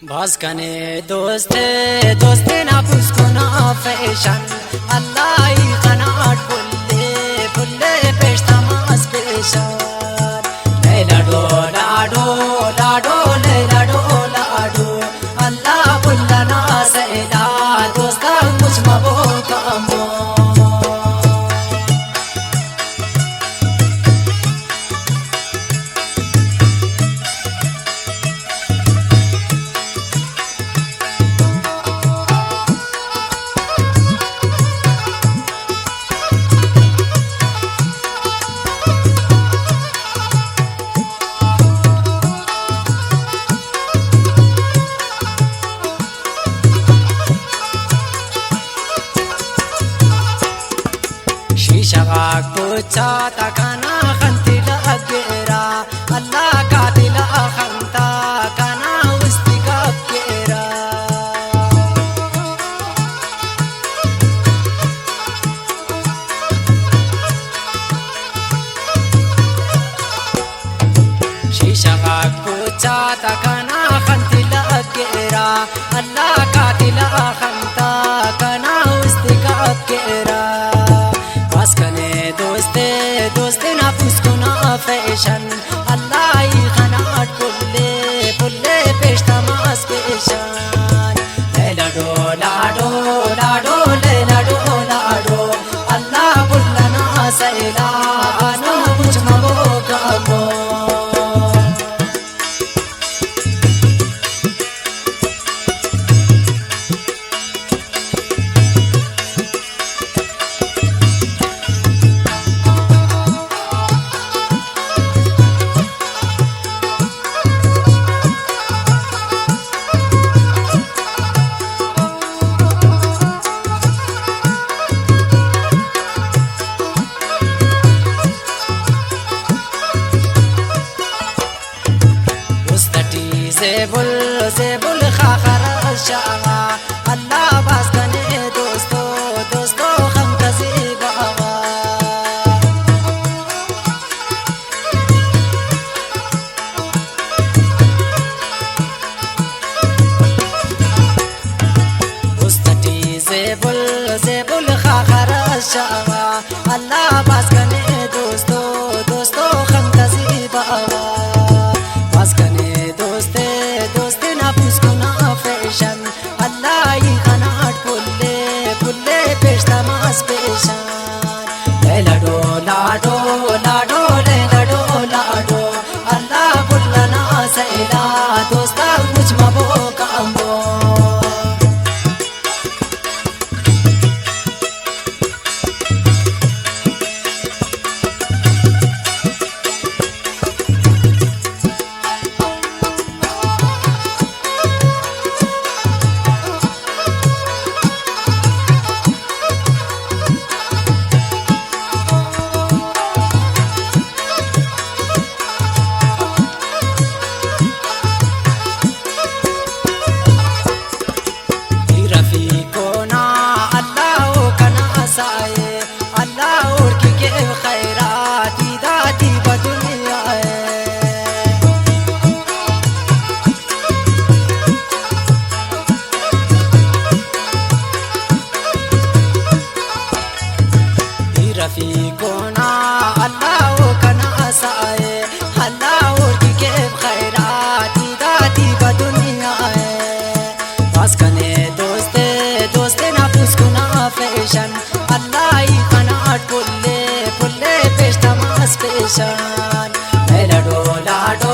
भास्कने दोस्ते दोस्ते ना पुस्को ना फैशन अल्लाह कनाट पुल्ले पुल्ले पेशता मास पेशन लैला डो लाडो लाडो लैला डो लाडो अल्लाह पुल्ला ना सैला दोस्ता मुझ मबो कामो شغاك بوتا تاكانا خنتي لأقيرا الله قاتي لأخنتا كانا وستيقاب كيرا شغاك بوتا تاكانا خنتي لأقيرا الله قاتي لأخنتا كانا وستيقاب كيرا भास्कने दोस्ते दोस्ते ना पुस्को ना फैशन अल्लाह कनाट पुल्ले पुल्ले पेशता मास पेशन लैला डो लाडो लाडो लैला डो लाडो अल्लाह पुल्ला ना सैला ना मुझ मगो कामो زيبل زيبل خاخر الشعرة الله باسكني دوستو دوستو خم كزيبا وستي زيبل زيبل خاخر الشعرة الله باسكني دوستو دوستو خم كزيبا भास्कने दोस्ते दोस्ते ना पुस्को ना फैशन अल्लाह कनाट पुल्ले पुल्ले पेशता मास पेशन लैला डो लाडो लाडो लैला डो लाडो अल्लाह पुल्ला ना सैला दोस्ता मुझ मबो कामो रफीकोना अल्लाह कना साए अल्लाह की केफ खैराती दाती बदुनिया भास्कने दोस्ते दोस्ते ना पुस्को ना फैशन अल्लाह कनाट पुल्ले पुल्ले पेशता मास पेशन लैला डो लाडो